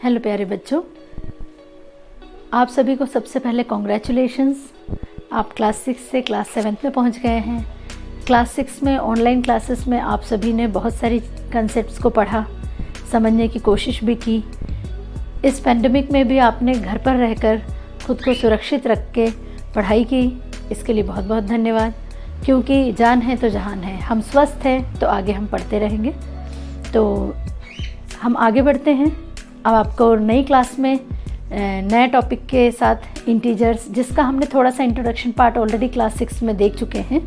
Hello प्यारे बच्चों, आप सभी को सबसे पहले कॉन्ग्रेचुलेशंस। आप क्लास 6 से क्लास 7 में पहुंच गए हैं। क्लास 6 में ऑनलाइन क्लासेस में आप सभी ने बहुत सारी कंसेप्ट्स को पढ़ा, समझने की कोशिश भी की। इस पेंडेमिक में भी आपने घर पर रहकर खुद को सुरक्षित रख के पढ़ाई की, इसके लिए बहुत बहुत धन्यवाद। क्योंकि जान है तो जहान है, हम स्वस्थ हैं तो आगे हम पढ़ते रहेंगे। तो हम आगे बढ़ते हैं। अब आपको नई क्लास में नए टॉपिक के साथ इंटीजर्स, जिसका हमने थोड़ा सा इंट्रोडक्शन पार्ट ऑलरेडी क्लास 6 में देख चुके हैं।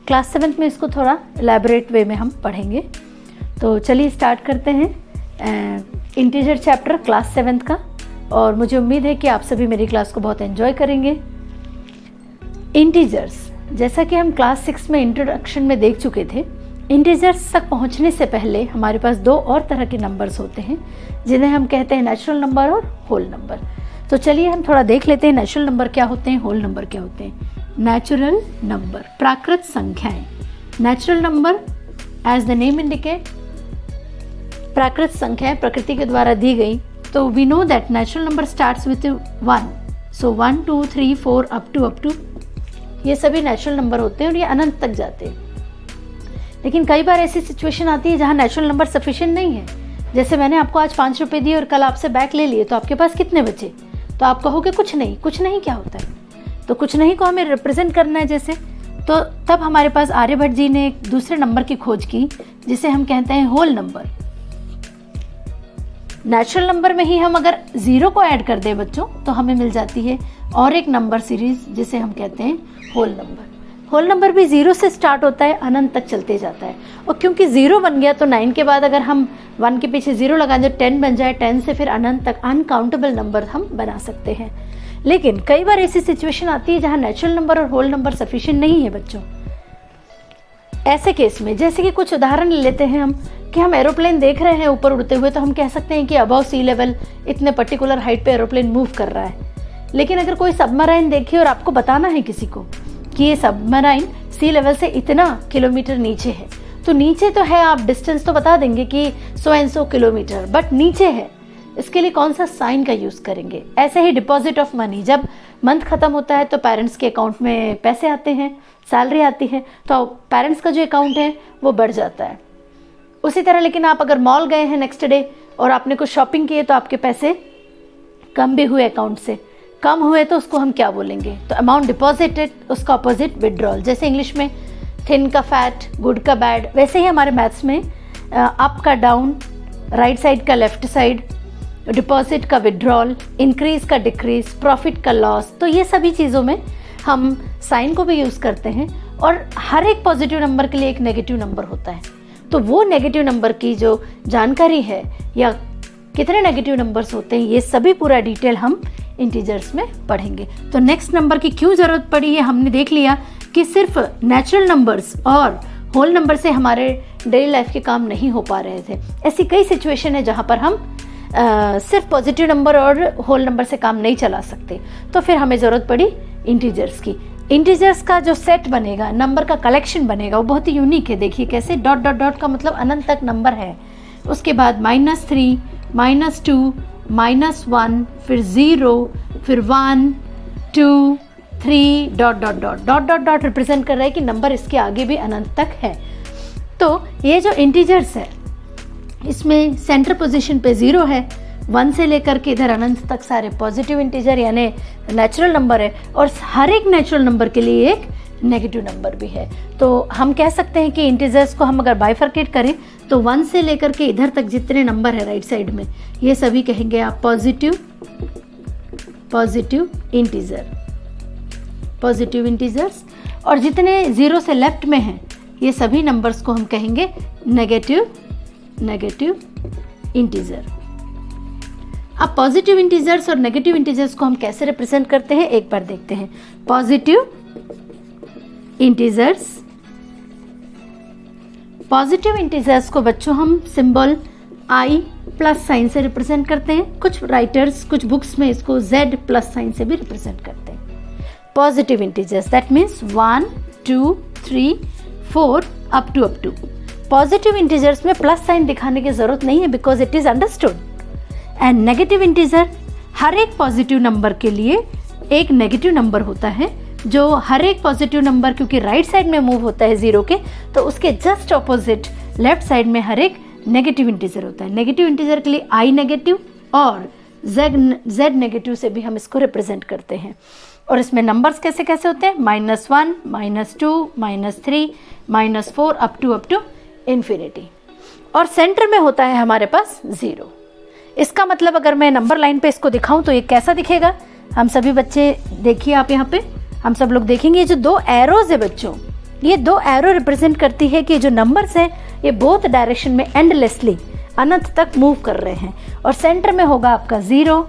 क्लास 7 में इसको थोड़ा एलैबोरेट वे में हम पढ़ेंगे। तो चलिए स्टार्ट करते हैं इंटीजर चैप्टर क्लास 7 का। और मुझे उम्मीद है कि आप सभी मेरी क्लास को बहुत एंजॉय करेंगे। इंटीजर्स, जैसा कि हम क्लास 6 में इंट्रोडक्शन में देख चुके थे, इंटीजर्स तक पहुंचने से पहले हमारे पास दो और तरह के नंबर्स होते हैं, जिन्हें हम कहते हैं नेचुरल नंबर और होल नंबर। तो चलिए हम थोड़ा देख लेते हैं नेचुरल नंबर क्या होते हैं, होल नंबर क्या होते हैं। नेचुरल नंबर, प्राकृत संख्याएं। Natural number as the name indicate, प्राकृत संख्याएं प्रकृति के द्वारा दी गई। तो we know that natural number starts with 1। So 1 2 3 4 up to ये सभी नेचुरल नंबर होते हैं और ये अनंत तक जाते हैं। लेकिन कई बार ऐसी सिचुएशन आती है जहाँ नेचुरल नंबर सफिशिएंट नहीं है। जैसे मैंने आपको आज 5 रुपये दिए और कल आपसे बैक ले लिए, तो आपके पास कितने बचे? तो आप कहोगे कुछ नहीं। कुछ नहीं क्या होता है? तो कुछ नहीं को हमें रिप्रेजेंट करना है जैसे, तो तब हमारे पास आर्यभट्ट जी ने एक दूसरे नंबर की खोज की, जिसे हम कहते हैं होल नंबर। नेचुरल नंबर में ही हम अगर 0 को ऐड कर दें बच्चों, तो हमें मिल जाती है और एक नंबर सीरीज, जिसे हम कहते हैं होल नंबर। होल नंबर भी 0 से स्टार्ट होता है, अनंत तक चलते जाता है। और क्योंकि 0 बन गया तो 9 के बाद अगर हम 1 के पीछे 0 लगा दें, 10 बन जाए, 10 से फिर अनंत तक अनकाउंटेबल नंबर हम बना सकते हैं। लेकिन कई बार ऐसी सिचुएशन आती है जहां नेचुरल नंबर और होल नंबर सफिशिएंट नहीं है बच्चों। ऐसे केस में जैसे कि कुछ उदाहरण लेते हैं हम, कि हम एरोप्लेन देख रहे हैं ऊपर उड़ते हुए, तो हम कह सकते हैं कि अबव सी लेवल इतने पर्टिकुलर हाइट पे एरोप्लेन मूव कर रहा है। लेकिन अगर कोई सबमराइन देखिए और आपको बताना है किसी को कि ये सबमराइन सी लेवल से इतना किलोमीटर नीचे है, तो नीचे तो है, आप डिस्टेंस तो बता देंगे कि 100 एंड 100 किलोमीटर, बट नीचे है, इसके लिए कौन सा साइन का यूज़ करेंगे। ऐसे ही डिपॉजिट ऑफ मनी, जब मंथ खत्म होता है तो पेरेंट्स के अकाउंट में पैसे आते हैं, सैलरी आती है, तो पेरेंट्स का जो अकाउंट है वो बढ़ जाता है। उसी तरह लेकिन आप अगर मॉल गए हैं नेक्स्ट डे और आपने कुछ शॉपिंग की है, तो आपके पैसे कम भी हुए, अकाउंट से कम हुए, तो उसको हम क्या बोलेंगे? तो अमाउंट डिपॉजिटेड, उसका अपोजिट विड्रॉल। जैसे इंग्लिश में थिन का फैट, गुड का बैड, वैसे ही हमारे मैथ्स में अप का डाउन, राइट साइड का लेफ्ट साइड, डिपॉजिट का विड्रॉल, इंक्रीज का डिक्रीज, प्रॉफिट का लॉस। तो ये सभी चीज़ों में हम साइन को भी यूज़ करते हैं। और हर एक पॉजिटिव नंबर के लिए एक नेगेटिव नंबर होता है। तो वो नेगेटिव नंबर की जो जानकारी है, या कितने नेगेटिव नंबर्स होते हैं, ये सभी पूरा डिटेल हम इंटीजर्स में पढ़ेंगे। तो नेक्स्ट नंबर की क्यों ज़रूरत पड़ी है, हमने देख लिया कि सिर्फ नेचुरल नंबर्स और होल नंबर से हमारे डेली लाइफ के काम नहीं हो पा रहे थे। ऐसी कई सिचुएशन है जहाँ पर हम सिर्फ पॉजिटिव नंबर और होल नंबर से काम नहीं चला सकते। तो फिर हमें ज़रूरत पड़ी इंटीजर्स की। इंटीजर्स का जो सेट बनेगा, नंबर का कलेक्शन बनेगा, वो बहुत ही यूनिक है। देखिए कैसे, डॉट डॉट डॉट का मतलब अनंत तक नंबर है। उसके बाद -3, -2, -1, फिर 0, फिर 1 2 3 dot dot dot dot dot dot represent कर रहा है कि नंबर इसके आगे भी अनंत तक है। तो ये जो इंटीजर्स है, इसमें सेंटर पोजीशन पे 0 है, 1 से लेकर के इधर अनंत तक सारे पॉजिटिव इंटीजर यानी नेचुरल नंबर है। और हर एक नेचुरल नंबर के लिए एक नेगेटिव नंबर भी है। तो हम कह सकते हैं कि इंटीजर्स को हम अगर बाइफर्केट करें, तो 1 से लेकर के इधर तक जितने नंबर है राइट साइड में, ये सभी कहेंगे आप पॉजिटिव इंटीजर, पॉजिटिव इंटीजर्स। और जितने 0 से लेफ्ट में हैं, ये सभी नंबर्स को हम कहेंगे नेगेटिव इंटीजर। अब पॉजिटिव इंटीजर्स और नेगेटिव इंटीजर्स को हम कैसे रिप्रेजेंट करते हैं, एक बार देखते हैं। पॉजिटिव इंटीजर्स को बच्चों हम सिंबल I प्लस साइन से रिप्रेजेंट करते हैं। कुछ राइटर्स, कुछ बुक्स में इसको Z प्लस साइन से भी रिप्रेजेंट करते हैं। Positive integers that means 1 2 3 4 up to. Positive integers में प्लस साइन दिखाने की जरूरत नहीं है, because it is understood. And negative integer, हर एक पॉजिटिव नंबर के लिए एक नेगेटिव नंबर होता है, जो हर एक पॉजिटिव नंबर क्योंकि राइट साइड में मूव होता है जीरो के, तो उसके जस्ट ऑपोजिट लेफ्ट साइड में हर एक नेगेटिव इंटीजर होता है। नेगेटिव इंटीजर के लिए आई नेगेटिव और जेड नेगेटिव से भी हम इसको रिप्रेजेंट करते हैं। और इसमें नंबर्स कैसे कैसे होते हैं, -1, -2, -3, -4 अप टू इन्फिनिटी। और सेंटर में होता है हमारे पास 0। इसका मतलब अगर मैं नंबर लाइन पे इसको दिखाऊं तो ये कैसा दिखेगा, हम सभी बच्चे देखिए, आप यहाँ पे हम सब लोग देखेंगे, ये जो 2 एरोज है बच्चों, ये 2 एरो रिप्रेजेंट करती है कि जो नंबर्स हैं ये बोथ डायरेक्शन में एंडलेसली अनंत तक मूव कर रहे हैं। और सेंटर में होगा आपका 0,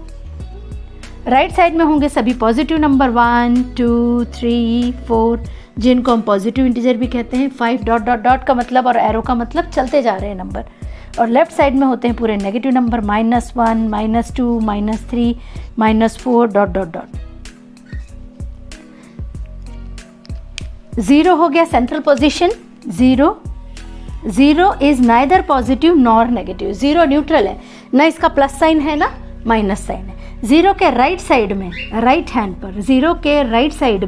राइट साइड में होंगे सभी पॉजिटिव नंबर 1, 2, 3, 4, जिनको हम पॉजिटिव इंटीजर भी कहते हैं। 5 डॉट डॉट डॉट का मतलब और एरो का मतलब चलते जा रहे हैं नंबर। और लेफ्ट साइड में होते हैं पूरे negative number -1, -2, -3, -4 dot dot dot. 0 हो गया central position. 0 is neither positive nor negative. 0 neutral है, ना इसका प्लस साइन है ना माइनस साइन है। 0 के राइट साइड में, राइट हैंड पर 0 के राइट साइड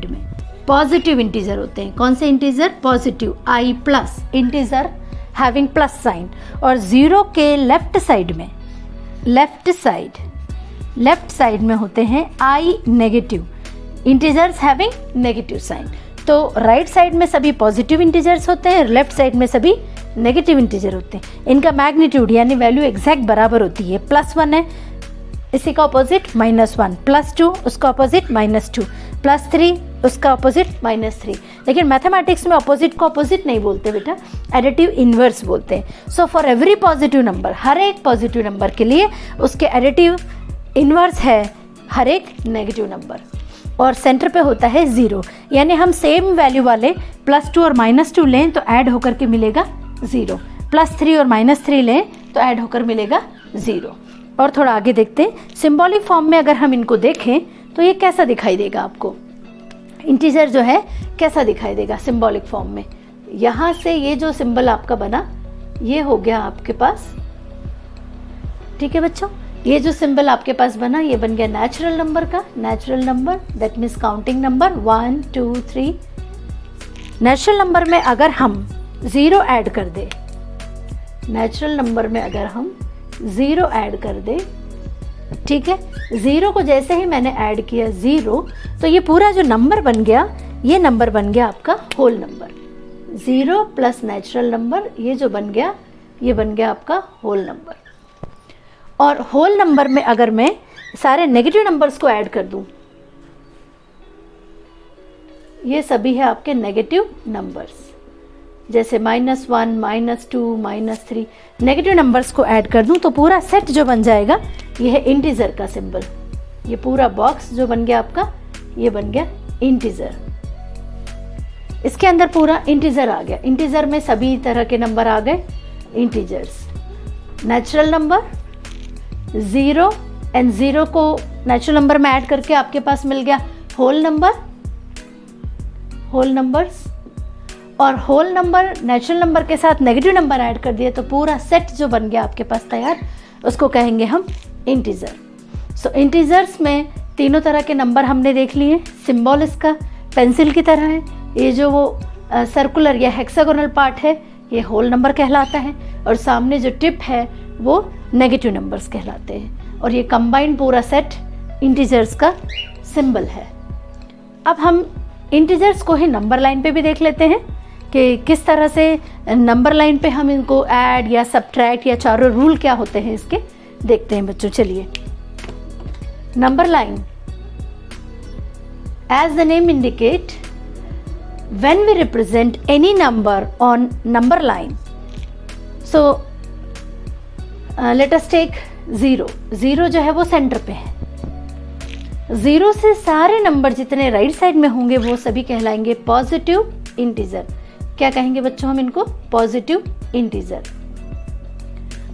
में पॉजिटिव इंटीजर होते हैं। कौन से इंटीजर, positive, ie plus integer having plus sign. और 0 के लेफ्ट साइड में होते हैं ie negative integers having negative sign. तो राइट साइड में सभी पॉजिटिव इंटीजर्स होते हैं, लेफ्ट साइड में सभी नेगेटिव इंटीजर होते हैं। इनका मैग्नीट्यूड यानी वैल्यू एग्जैक्ट बराबर होती है। +1 है, इसी का ऑपोजिट -1, +2 उसका ऑपोजिट -2, +3 उसका ऑपोजिट -3। लेकिन मैथमेटिक्स में ऑपोजिट को ऑपोजिट नहीं बोलते बेटा, एडिटिव इनवर्स बोलते हैं। So for every positive number, हर एक पॉजिटिव नंबर के लिए उसके एडिटिव इनवर्स है हर एक नेगेटिव नंबर। और सेंटर पे होता है 0, यानी हम सेम वैल्यू वाले +2 और -2 लें तो ऐड होकर के मिलेगा 0, +3 और -3 लें तो ऐड होकर मिलेगा 0। और थोड़ा आगे देखते हैं, सिंबॉलिक फॉर्म में अगर हम इनको देखें तो ये कैसा दिखाई देगा आपको, इंटीजर जो है कैसा दिखाई देगा सिंबॉलिक फॉर्म में। यहाँ से ये जो सिंबल आपका बना ये हो गया आपके पास, ठीक है बच्चों, ये जो सिंबल आपके पास बना ये बन गया नेचुरल नंबर का, natural number that means counting number 1, 2, 3। Natural number में अगर हम 0 ऐड कर दे, नेचुरल नंबर में अगर हम 0 ऐड कर दे, ठीक है, 0 को जैसे ही मैंने ऐड किया 0, तो ये पूरा जो नंबर बन गया, ये नंबर बन गया आपका whole number. 0 plus natural number ये जो बन गया, ये बन गया आपका होल नंबर। और होल नंबर में अगर मैं सारे नेगेटिव नंबर्स को ऐड कर दूं, ये सभी है आपके नेगेटिव नंबर्स, जैसे -1, -2, -3 नेगेटिव नंबर्स को ऐड कर दूं तो पूरा सेट जो बन जाएगा ये है इंटीजर का सिंबल। ये पूरा बॉक्स जो बन गया आपका ये बन गया इंटीजर। इसके अंदर पूरा इंटीजर आ गया, इंटीजर में सभी तरह के नंबर आ गए इंटीजर्स। नेचुरल नंबर 0 एंड 0 को नेचुरल नंबर में ऐड करके आपके पास मिल गया होल नंबर, होल नंबर्स। और होल नंबर नेचुरल नंबर के साथ नेगेटिव नंबर ऐड कर दिए तो पूरा सेट जो बन गया आपके पास तैयार, उसको कहेंगे हम इंटीजर। सो इंटीजर्स में तीनों तरह के नंबर हमने देख लिए। सिंबल इसका पेंसिल की तरह है, ये जो वो सर्कुलर या हेक्सागोनल पार्ट है ये होल नंबर कहलाता है, और सामने जो टिप है वो नेगेटिव नंबर्स कहलाते हैं। और ये कंबाइंड पूरा सेट इंटीजर्स का सिंबल है। अब हम इंटीजर्स को ही नंबर लाइन पे भी देख लेते हैं कि किस तरह से नंबर लाइन पे हम इनको ऐड या सब्ट्रैक्ट या चारों रूल क्या होते हैं इसके देखते हैं बच्चों। चलिए, number line, as the name indicate, when we represent any number on number line, so let us take 0. 0 जो है वो सेंटर पे है। 0 से सारे नंबर जितने राइट साइड में होंगे वो सभी कहलाएंगे पॉजिटिव इंटीजर। क्या कहेंगे बच्चों हम इनको? Positive integer.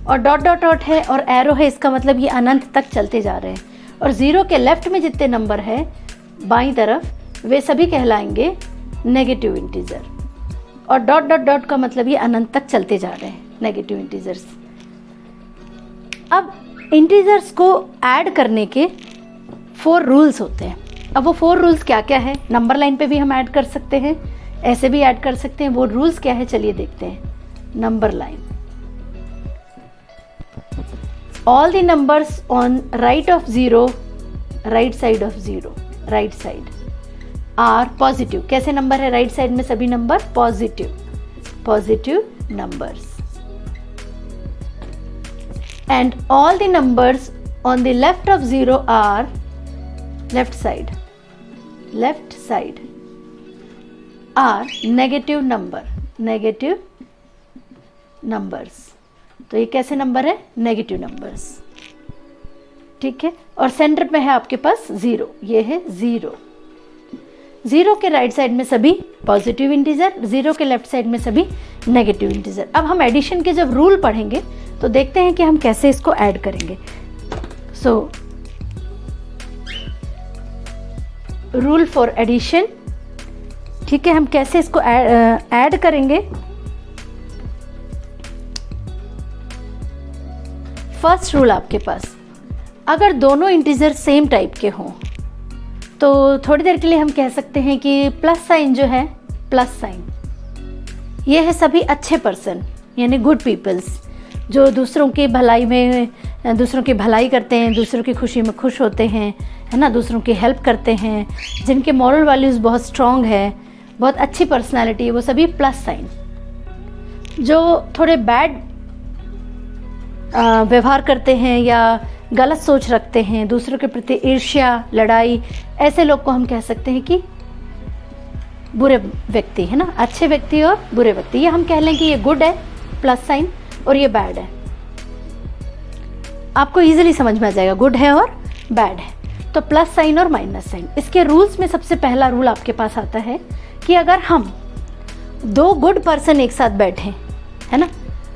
और डॉट डॉट डॉट है और एरो है, इसका मतलब ये अनंत तक चलते जा रहे हैं। और 0 के लेफ्ट में जितने नंबर है बाईं तरफ वे सभी कहलाएंगे नेगेटिव इंटीजर। और डॉट डॉट डॉट का मतलब ये अनंत तक चलते जा रहे हैं नेगेटिव इंटीजर्स। अब इंटीजर्स को ऐड करने के 4 रूल्स होते हैं। अब वो 4 रूल्स क्या क्या है? नंबर लाइन पे भी हम ऐड कर सकते हैं, ऐसे भी ऐड कर सकते हैं। वो रूल्स क्या है चलिए देखते हैं। Number line, all the numbers on right of 0, right side of 0, right side are positive. कैसे नंबर है राइट साइड में? सभी number positive, positive numbers. And all the numbers on the left of 0 are, left side, left side are negative number, negative numbers. तो ये कैसे number है? Negative numbers, ठीक है। और सेंटर पे है आपके पास 0, ये है 0। 0 के राइट साइड में सभी पॉजिटिव इंटीजर, 0 के लेफ्ट साइड में सभी नेगेटिव इंटीजर। अब हम एडिशन के जब रूल पढ़ेंगे तो देखते हैं कि हम कैसे इसको ऐड करेंगे। सो रूल फॉर एडिशन, ठीक है, हम कैसे इसको ऐड करेंगे। फर्स्ट रूल आपके पास, अगर दोनों इंटीजर सेम टाइप के हों तो थोड़ी देर के लिए हम कह सकते हैं कि प्लस साइन जो है, प्लस साइन, ये है सभी अच्छे पर्सन यानी गुड पीपल्स, जो दूसरों की भलाई में, दूसरों की भलाई करते हैं, दूसरों की खुशी में खुश होते हैं, है ना, दूसरों की हेल्प करते हैं, जिनके मॉरल वैल्यूज़ बहुत स्ट्रॉन्ग है, बहुत अच्छी पर्सनालिटी है, वो सभी प्लस साइन। जो थोड़े बैड व्यवहार करते हैं या गलत सोच रखते हैं, दूसरों के प्रति ईर्ष्या, लड़ाई, ऐसे लोग को हम कह सकते हैं कि बुरे व्यक्ति, है ना। अच्छे व्यक्ति और बुरे व्यक्ति, ये हम कह लें कि ये गुड है प्लस साइन और ये बैड है। आपको इजीली समझ में आ जाएगा गुड है और बैड है। तो प्लस साइन और माइनस साइन, इसके रूल्स में सबसे पहला रूल आपके पास आता है कि अगर हम 2 गुड पर्सन एक साथ बैठे, है ना,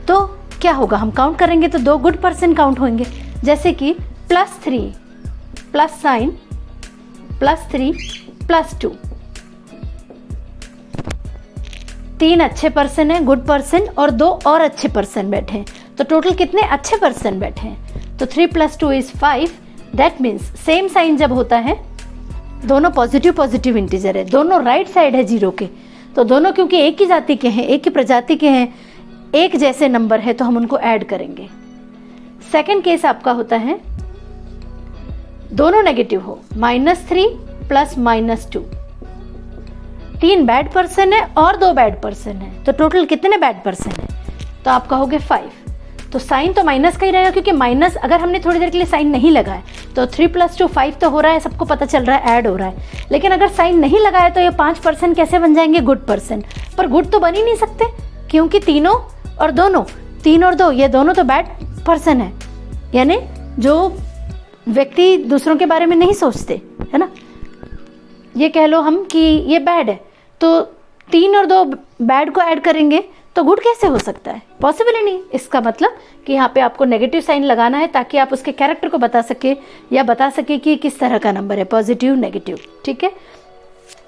तो क्या होगा? हम काउंट करेंगे तो 2 गुड पर्सन काउंट होंगे। जैसे कि +3 प्लस साइन +3 +2, 3 अच्छे पर्सन हैं, गुड पर्सन, और 2 और अच्छे पर्सन बैठे हैं। तो टोटल कितने अच्छे पर्सन बैठे हैं? तो 3 + 2 = 5। दैट मीन्स सेम साइन जब होता है, दोनों पॉजिटिव पॉजिटिव इंटीजर है, दोनों राइट साइड है 0 के, तो दोनों क्योंकि एक ही जाति के हैं, एक ही प्रजाति के हैं, एक जैसे नंबर है, तो हम उनको ऐड करेंगे। सेकंड केस आपका होता है दोनों नेगेटिव हो, -3 + -2, 3 बैड पर्सन है और 2 बैड पर्सन है, तो टोटल कितने बैड पर्सन है? तो आप कहोगे 5। तो साइन तो माइनस का ही रहेगा, क्योंकि माइनस अगर हमने थोड़ी देर के लिए साइन नहीं लगाया तो 3 + 2 5 तो हो रहा है, सबको पता चल रहा है, ऐड हो रहा है। लेकिन अगर साइन नहीं लगाया तो ये 5 पर्सन कैसे बन जाएंगे? Good person. पर गुड तो बन ही नहीं सकते, क्योंकि तीनों और दोनों, 3 और 2, ये दोनों तो बैड पर्सन है, यानी जो व्यक्ति दूसरों के बारे में नहीं सोचते, है ना, ये कह लो हम कि ये बैड है, तो 3 और 2 बैड को ऐड करेंगे तो गुड कैसे हो सकता है? पॉसिबल ही नहीं। इसका मतलब कि यहाँ पे आपको नेगेटिव साइन लगाना है ताकि आप उसके कैरेक्टर को बता सके या बता सके कि किस तरह का नंबर है, पॉजिटिव नेगेटिव, ठीक है।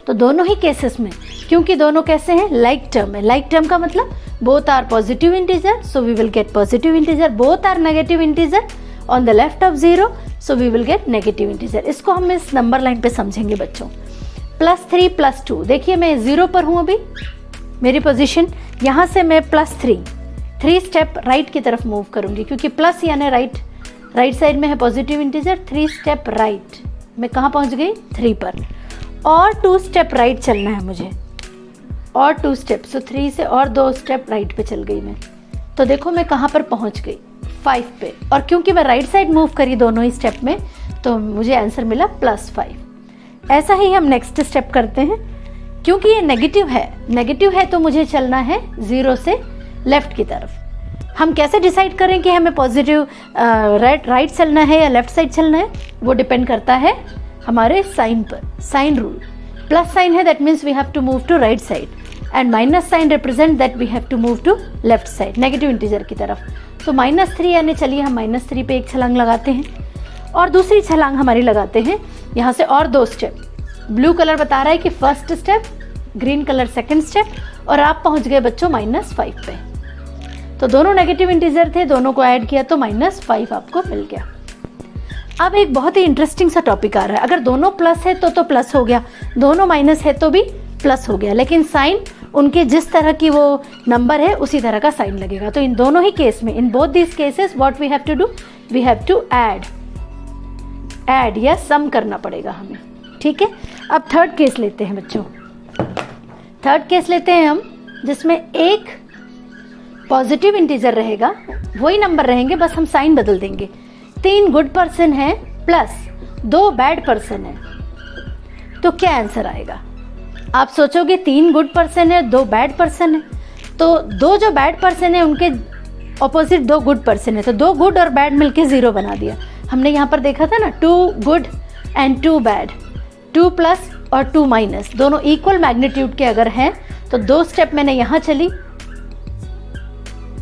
तो दोनों ही केसेस में, क्योंकि दोनों कैसे हैं? लाइक टर्म है। लाइक टर्म का मतलब both are positive integer, so we will get positive integer, both are negative integer on the left of 0, so we will get negative integer. इसको हम इस नंबर लाइन पे समझेंगे बच्चों। +3 + 2, देखिए मैं 0 पर हूँ अभी, मेरी पोजीशन यहाँ से मैं +3 स्टेप राइट की तरफ मूव करूँगी, क्योंकि प्लस यानी राइट साइड में है पॉजिटिव इंटीजर। 3 स्टेप राइट, मैं कहाँ पहुँच गई? 3 पर। और 2 स्टेप राइट चलना है मुझे, और 2 स्टेप, सो 3 से और 2 स्टेप राइट पे चल गई मैं। तो देखो मैं कहाँ पर पहुँच गई? 5 पे। और क्योंकि मैं राइट साइड मूव करी दोनों ही स्टेप में, तो मुझे आंसर मिला +5। ऐसा ही हम नेक्स्ट स्टेप करते हैं। क्योंकि ये नेगेटिव है तो मुझे चलना है 0 से लेफ्ट की तरफ। हम कैसे डिसाइड करें कि हमें पॉजिटिव राइट चलना है या लेफ्ट साइड चलना है? वो डिपेंड करता है हमारे साइन पर। साइन रूल, प्लस साइन है that means we have to move to right side, and minus sign represent that we have to move to left side, negative integer की तरफ। तो -3 यानी चलिए हम -3 पे एक छलांग लगाते हैं, और दूसरी छलांग हमारी लगाते हैं यहाँ से और 2 स्टेप। ब्लू कलर बता रहा है कि first step, green colour second step, और आप पहुँच गए बच्चों -5 पे। तो दोनों नेगेटिव इंटीजर थे, दोनों को ऐड किया तो -5 आपको मिल गया। अब एक बहुत ही इंटरेस्टिंग सा टॉपिक आ रहा है, अगर दोनों प्लस है तो प्लस हो गया, दोनों माइनस है तो भी प्लस हो गया, लेकिन साइन उनके जिस तरह की वो नंबर है उसी तरह का साइन लगेगा। तो इन दोनों ही केस में, in both this cases what we have to do, we have to add या सम करना पड़ेगा हमें, ठीक है। अब थर्ड केस लेते हैं बच्चों, थर्ड केस लेते हैं हम जिसमें एक पॉजिटिव इंटीजर रहेगा, वही नंबर रहेंगे, बस हम साइन बदल देंगे। 3 गुड पर्सन है प्लस 2 बैड पर्सन है, तो क्या आंसर आएगा? आप सोचोगे 3 गुड पर्सन है 2 बैड पर्सन है, तो 2 जो बैड पर्सन है उनके ऑपोजिट 2 गुड पर्सन है, तो 2 गुड और बैड मिलके 0 बना दिया। हमने यहाँ पर देखा था ना, 2 गुड एंड 2 बैड, 2 प्लस और 2 माइनस, दोनों इक्वल मैग्नीट्यूड के अगर हैं तो 2 स्टेप मैंने यहाँ चली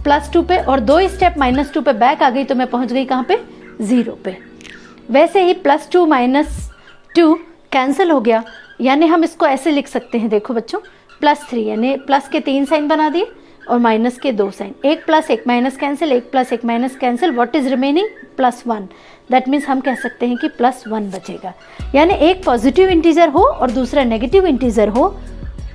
+2 पे और 2 स्टेप -2 पे बैक आ गई, तो मैं पहुँच गई कहाँ पे? 0 पे। वैसे ही +2 -2 कैंसिल हो गया, यानी हम इसको ऐसे लिख सकते हैं, देखो बच्चों, +3 यानी प्लस के 3 साइन बना दिए और माइनस के 2 sign, 1 + 1 minus cancel, 1 + 1 minus cancel, what is remaining? +1। That means हम कह सकते हैं कि +1 बचेगा। यानी एक पॉजिटिव इंटीजर हो और दूसरा नेगेटिव इंटीजर हो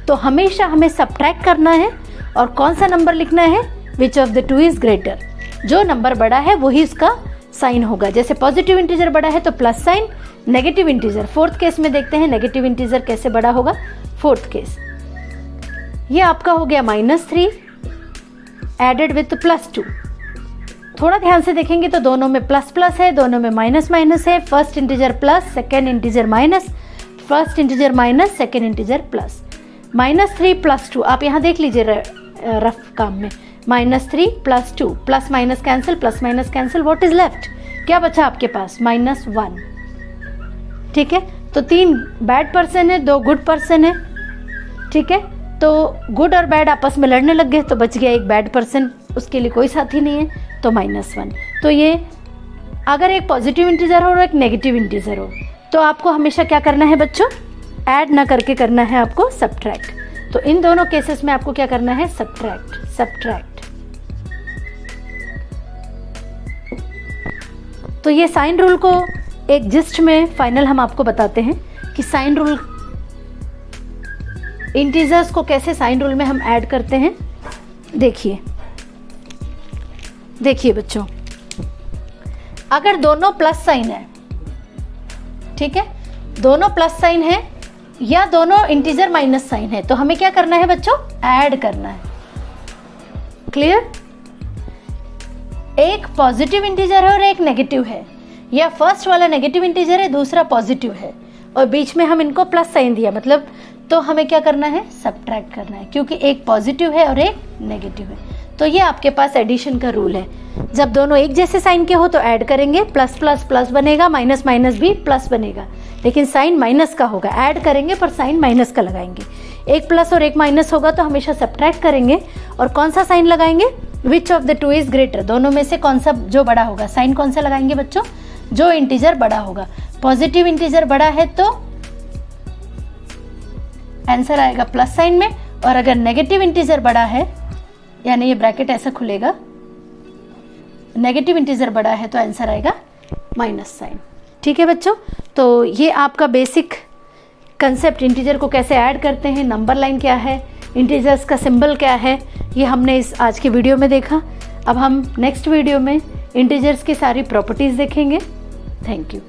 तो हमेशा हमें सब्ट्रैक्ट करना है और कौन सा नंबर लिखना है? Which of the 2 is greater, जो नंबर बड़ा है वही उसका साइन होगा। जैसे पॉजिटिव इंटीजर बड़ा है तो plus sign, negative integer, fourth case में देखते हैं नेगेटिव इंटीजर कैसे बड़ा होगा। फोर्थ केस ये आपका हो गया -3 एडेड विथ +2। थोड़ा ध्यान से देखेंगे तो दोनों में प्लस प्लस है, दोनों में माइनस माइनस है, first integer plus, second integer minus, first integer minus, second integer plus. -3 + 2 आप यहाँ देख लीजिए रफ काम में, -3 + 2, plus minus cancel, plus minus cancel, what is left? क्या बचा आपके पास? -1, ठीक है। तो 3 बैड पर्सन है, 2 गुड पर्सन है, ठीक है। तो गुड और बैड आपस में लड़ने लग गए तो बच गया एक बैड पर्सन, उसके लिए कोई साथी नहीं है, तो -1। तो ये अगर एक पॉजिटिव इंटीजर हो और एक नेगेटिव इंटीजर हो तो आपको हमेशा क्या करना है बच्चों? ऐड ना करके करना है आपको सब्ट्रैक्ट। तो इन दोनों केसेस में आपको क्या करना है? सब्ट्रैक्ट। तो ये साइन रूल को एक जिस्ट में फाइनल हम आपको बताते हैं कि साइन रूल, इंटीजर्स को कैसे साइन रूल में हम ऐड करते हैं। देखिए बच्चों, अगर दोनों प्लस साइन है, ठीक है, दोनों प्लस साइन है या दोनों इंटीजर माइनस साइन है, तो हमें क्या करना है बच्चों? ऐड करना है। क्लियर? एक पॉजिटिव इंटीजर है और एक नेगेटिव है, या फर्स्ट वाला नेगेटिव इंटीजर है, दूसरा पॉजिटिव है और बीच में हम इनको प्लस साइन दिया, मतलब तो हमें क्या करना है? सब्ट्रैक्ट करना है, क्योंकि एक पॉजिटिव है और एक नेगेटिव है। तो ये आपके पास एडिशन का रूल है। जब दोनों एक जैसे साइन के हो तो ऐड करेंगे, प्लस प्लस प्लस बनेगा, माइनस माइनस भी प्लस बनेगा, लेकिन साइन माइनस का होगा। ऐड करेंगे पर साइन माइनस का लगाएंगे। एक प्लस और एक माइनस होगा तो हमेशा सब्ट्रैक्ट करेंगे और कौन सा साइन लगाएंगे? Which of the 2 is greater, दोनों में से कौन सा जो बड़ा होगा। साइन कौन सा लगाएंगे बच्चों? जो इंटीजर बड़ा होगा। पॉजिटिव इंटीजर बड़ा है तो आंसर आएगा प्लस साइन में, और अगर नेगेटिव इंटीजर बड़ा है, यानी ये ब्रैकेट ऐसा खुलेगा, नेगेटिव इंटीजर बड़ा है तो आंसर आएगा माइनस साइन। ठीक है बच्चों, तो ये आपका बेसिक कंसेप्ट, इंटीजर को कैसे ऐड करते हैं, नंबर लाइन क्या है, इंटीजर्स का सिंबल क्या है, ये हमने इस आज के वीडियो में देखा। अब हम नेक्स्ट वीडियो में इंटीजर्स की सारी प्रॉपर्टीज देखेंगे। Thank you.